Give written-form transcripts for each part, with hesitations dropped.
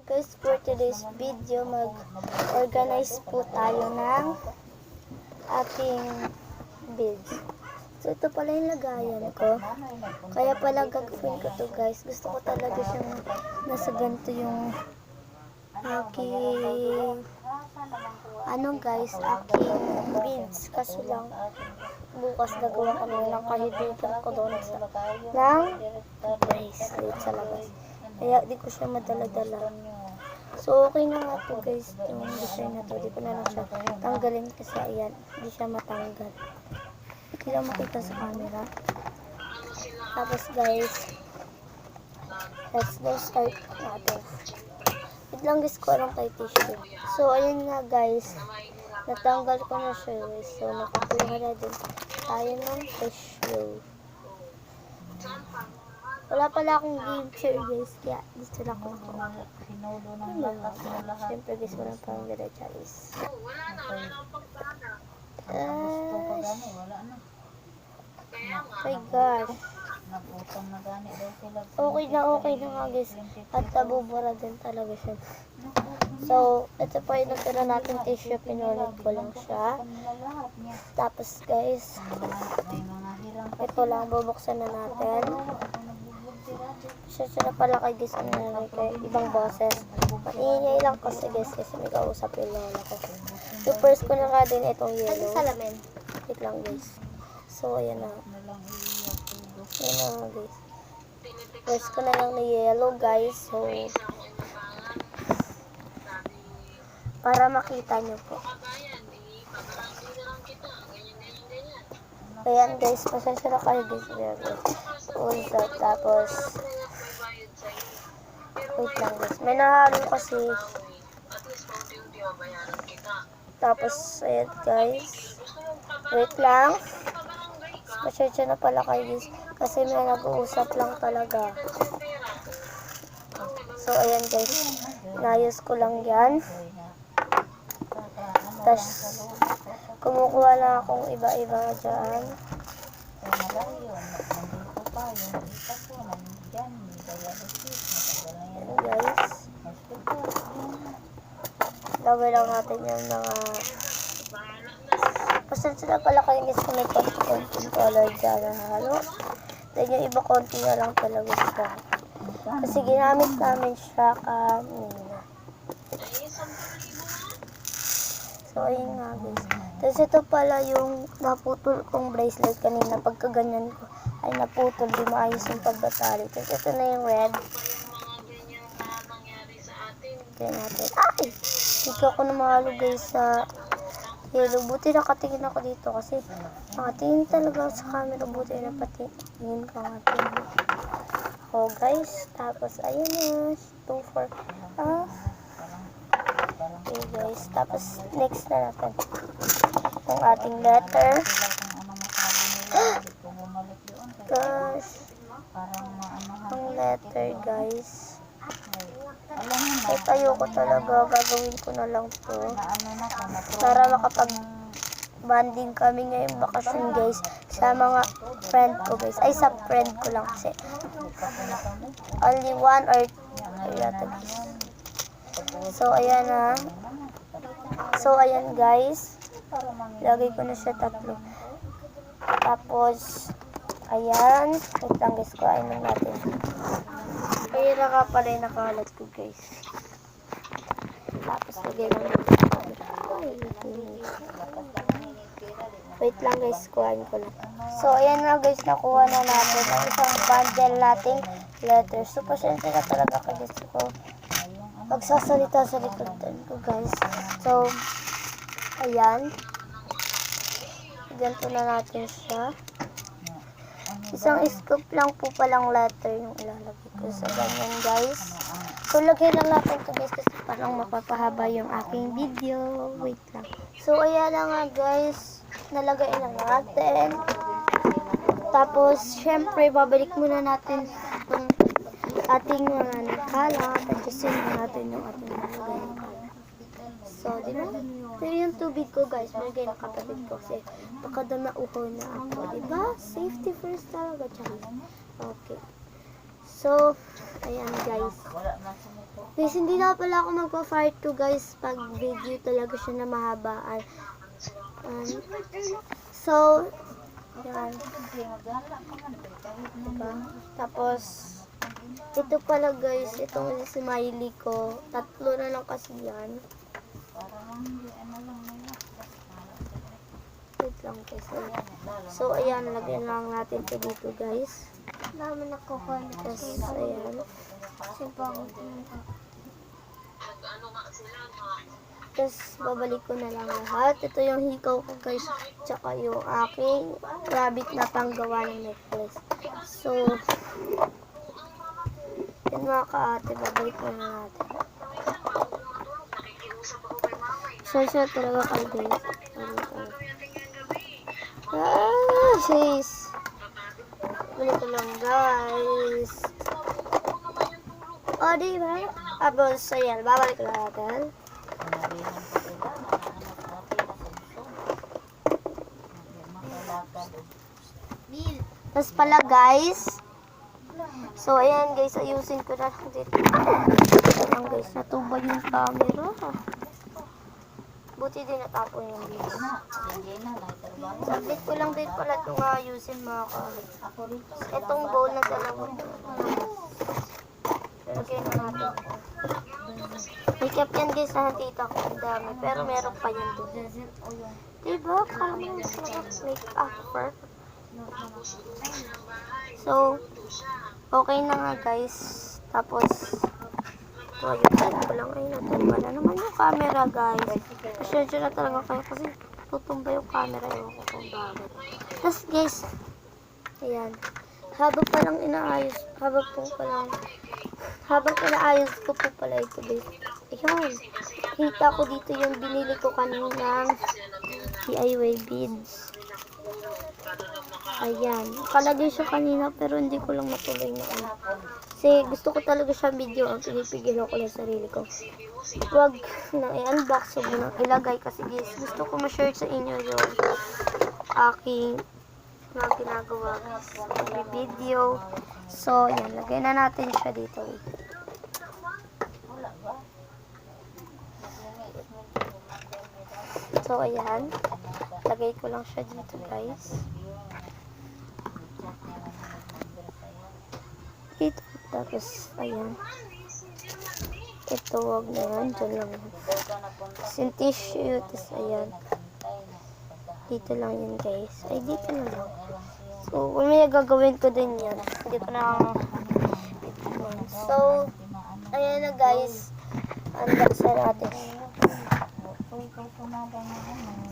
Guys, for today's video, mag-organize po tayo ng ating beads. So, ito pala yung lagayan ko. Kaya pala gagawin ko to guys. Gusto ko talaga siyang nasa ganito yung aking aking beads. Kaso lang, bukas gagawa ko ng kahibigan ko doon ng bracelet sa labas. Kaya di ko siya madala-dala. So, okay na nga to guys, yung design na to. Di ko na lang siya tanggalin kasi ayan, hindi siya matanggal. Hindi lang makita sa camera. Tapos guys, let's go start natin. Wait lang guys, ko anong kay tissue. So, ayun nga guys, natanggal ko na siya guys. So, nakakuha na din tayo ng tissue. Wala pala akong game chair guys, kaya dito lang ako. Siyempre guys, walang pang gada charis. My gosh. Okay na nga guys. At nabubura din talaga siya. So, ito pa yung natira natin tissue. Pinulit ko lang siya. Tapos guys, ito lang, bubuksan na natin. Siya na pala kay guys, kay ibang boses. Maingay lang kasi guys, kasi may kausap yung lola ko. So, first ko na nga din itong yellow. Salamin. Wait lang guys. So, ayan na. Ayan na guys. First ko na lang na yellow guys. So, para makita nyo po. Ayan guys, pasensya na kayo guys. Tapos, wait lang guys. May nahalo kasi. Tapos, ayan guys. Wait lang. Pasensya na pala kayo guys. Kasi may nag-uusap lang talaga. So, ayan guys. Inayos ko lang yan. Tapos, kumukuha lang akong iba-iba dyan. Ayan guys. Gawin lang natin yung mga pasensya na pala kayo guys kung may konting color dyan na halo. Then yung iba konti na lang talaga siya. Kasi ginamit namin siya kanina. So ayun nga guys. Tapos ito pala yung naputol kong bracelet kanina. Pagka ganyan ko ay naputol. Di maayos yung pagbatali. Tapos ito na yung red. Kaya natin. Ay! Ikaw ko na mahalo guys sa yellow. Buti nakatingin ako dito kasi nakatingin talaga sa camera. Buti na patingin ka nga tingin. Oh guys. Tapos ayun na. 2, 4. Okay guys. Tapos next na natin yung ating letter. Gosh. Ang letter guys. Ay, ayoko talaga. Gagawin ko na lang to. Para makapag-banding kami ngayong bakasyon guys. Sa mga friend ko guys. Ay, sa friend ko lang kasi. Only 1 or 2 yata guys. So, ayan na. So, ayan guys. Lagay ko na siya 3. Tapos, ayan. Wait lang guys. Kainin natin. Kaya na pala yung nakahalat ko guys. Tapos lagay lang natin. Wait lang guys, kuhain ko lang. So ayan na guys, nakuha na natin ang isang bundle nating letters. So pasensya na talaga ka guys ko magsasalita sa likodan ko guys. So ayan. Ganito na natin siya. Isang scoop lang po palang letter yung ilalagay ko sa ganyan guys. So lagay lang natin ito guys kasi parang mapapahaba yung aking video. Wait lang. So ayan na nga guys. Nalagay na natin. Tapos syempre babalik muna natin itong ating mga nakalat. Adjustin natin yung ating nalagay. So diba? Pero yung tubig ko guys, nalagay ng kapatid ko kasi baka daw nauho na ako. Diba? Safety first talaga. Okay. So, ayan guys. Guys, hindi na pala ako magpa-part 2 guys pag video talaga siya na mahabaan. So, yan. Diba? Tapos, ito pala guys, itong smiley ko. 3 na lang kasi yan. Wait lang guys. So, ayan, lagyan lang natin ito dito guys. Namin nakukulit. Tapos, ayan. Tapos, babalik ko na lang lahat. Ito yung hikaw ko guys. Tsaka yung aking rabbit na panggawa ng necklace. So, yan mga ka-ate, babalik ko na natin. Share talaga kayo guys. Sis. Balik ko lang guys. O, diba? Tapos, ayan, babalik ko na natin. Tapos pala guys, so ayan guys, ayusin ko na lang dito. Ayan guys, natuba yung camera. Buti din natapon yung video. Sabit ko lang din pala itong ayusin mga kamit. Itong bowl na dalawa. Lagay na natin. May cap yan guys na tita ko. Ang dami. Pero meron pa yan doon. Diba? Parang make up. So, okay na nga guys. Tapos, ito ayun ko lang. Ay, natumba na naman yung camera guys. Pasensya na talaga kayo kasi tutumba yung camera. Ewan ko kung bakit. Tapos guys, ayan. Habang inaayos ko po pala ito guys. Ayan. Kita ko dito yung binili ko kaninang DIY beads. Ayan. Nakalagay siya kanina pero hindi ko lang matuloy na ano. Kasi gusto ko talaga siya video. Ang pinipigil ako lang sarili ko. Huwag na i-unbox. Huwag na ilagay kasi guys. Gusto ko ma-share sa inyo yung aking mga ginagawa guys. May video. So, yan. Lagay na natin siya dito. So, ayan. Lagay ko lang siya dito guys. Ito. Tapos, ayan. Ito, wag na yan. Diyan lang. Yung tissue. Tapos, ayan. Dito lang yun, guys. Ay, dito na lang. So, kung may gagawin ko din yan. Hindi ko na so, ayan na, guys. Unboxan natin.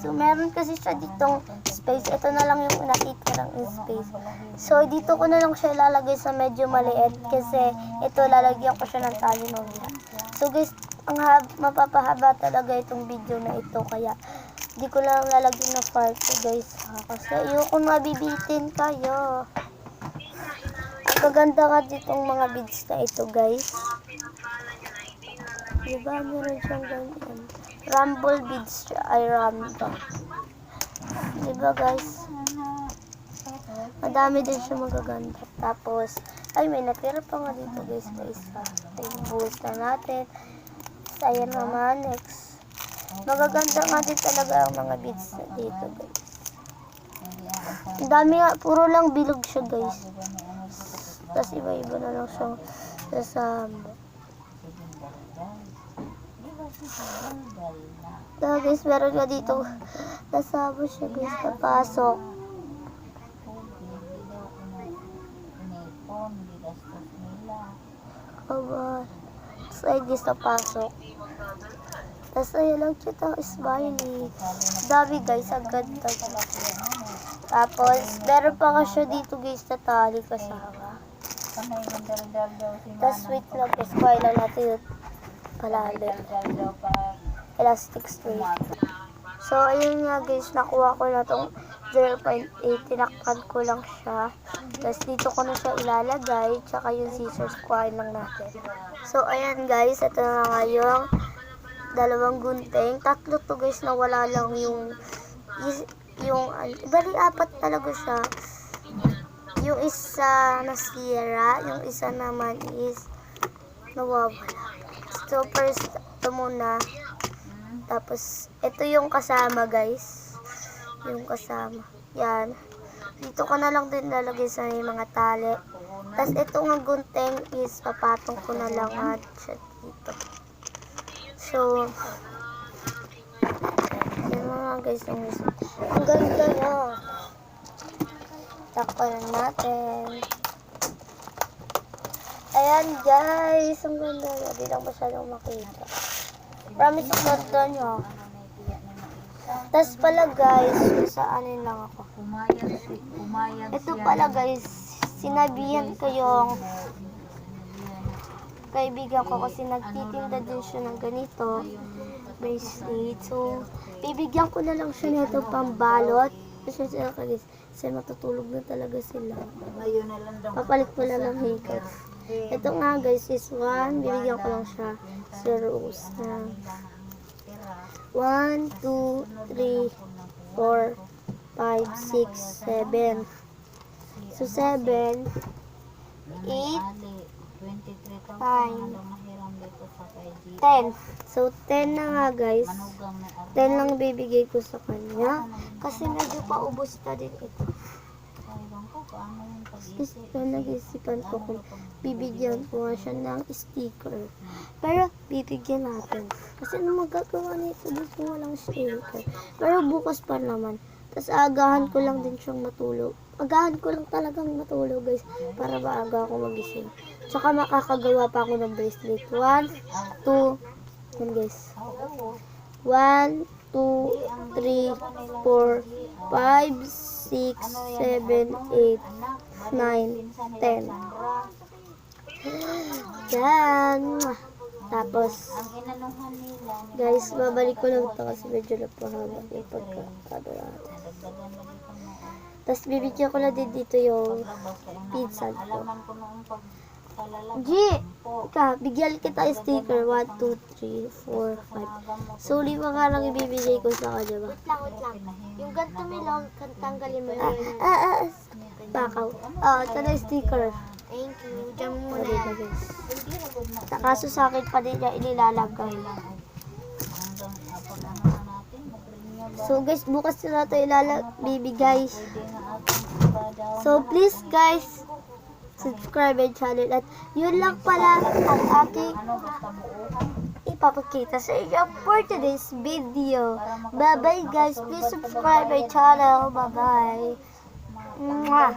So, meron kasi siya ditong space. Ito na lang yung nakita ng space. So, dito ko na lang siya lalagay sa medyo maliit. Kasi, ito lalagyan ko siya ng tali mamaya. So, guys, mapapahaba talaga itong video na ito. Kaya, di ko lang lalagyan na part guys. Kasi, ayoko mabibitin kayo. Ang gaganda nga ditong mga beads na ito, guys. Diba, meron siyang ganyan. Rumble beads siya. Ay, rumble. Diba, guys? Madami din siya magaganda. Tapos, ay, may natira pa nga dito, guys. Ay, buhos na natin. Ayan naman, next. Magaganda nga din talaga ang mga beads na dito, guys. Ang dami nga, puro lang bilog siya, guys. Tapos, iba-iba na lang siyang sasama. So, guys, meron nga dito nasama siya, guys, napasok. Aba. So, ay, guys, napasok. Tapos, ayun lang siya ang smiley. Dami, guys, ang ganda. Tapos, meron pa nga siya dito, guys, na tali kasama. Tapos, wait lang, guys, kuha lang natin yung palalim. Elastic straight. So, ayun nga guys, nakuha ko na itong 0.8. Tinakpan ko lang siya. Tapos, dito ko na siya ilalagay. Tsaka yung scissors, kuhain lang natin. So, ayan guys, ito na nga yung dalawang gunting. Tatlo to guys, na wala lang yung bali, 4 talaga siya. yung isa nasira, yung isa naman is nawawala. So, first, ito muna. Tapos, ito yung kasama, guys. Yung kasama. Yan. Dito ko na lang din lalagay sa may mga tali. Tapos, itong gunting is papatong ko na lang siya dito. So, yan mga guys. Ang ganda na. Takpan natin. Ayan guys, ang ganda. Hindi lang masyadong makita. Promise ang ganda niya. Tapos pala guys, saanin lang ako. Ito pala guys, sinabihan ko yung kaibigan ko kasi nagtitinda din siya ng ganito. Bracelet. So, bibigyan ko na lang siya nito pambalot. Kasi sila guys, kasi matutulog na talaga sila. Papalit ko na lang hikot. Ito nga guys is 1. Bibigyan ko lang siya sa Rose na 1, 2, 3, 4, 5, 6, 7. So 7, 8, 9, 10. So 10 na nga guys. 10 lang bibigay ko sa kanya. Kasi medyo paubos na din ito. Nag-isipan ko kung bibigyan ko nga siya ng sticker. Pero bibigyan natin. Kasi ano magagawa nito dito walang sticker. Pero bukas pa naman. Tapos agahan ko lang din siyang matulog. Agahan ko lang talagang matulog guys. Para maaga ako magising. Tsaka makakagawa pa ako ng bracelet. 1, 2, yan guys. 1, 2, 3, 4, 5, 6, 7, 8, 9, 10. Yan. Tapos, guys, babalik ko lang ito kasi medyo napahaba yung pagkakado natin. Tapos, bibigyan ko na din dito yung pizza ko. G! Bigyan kita yung sticker. 1, 2, 3, 4, 5. So, 5 nga lang ibibigay ko sa kanya ba? Wait lang. Yung ganito milong, tanggalin mo yun. Bakaw. Ito na yung sticker. Thank you. Diyan mo Ano na yan. guys? Kaso sa akin pa din niya inilalagay. So guys, bukas na ito bibigay. So please guys, subscribe my channel. At yun lang pala ang aking ipapakita sa inyo for today's video. Bye bye guys. Please subscribe my channel. Bye bye. Mwah.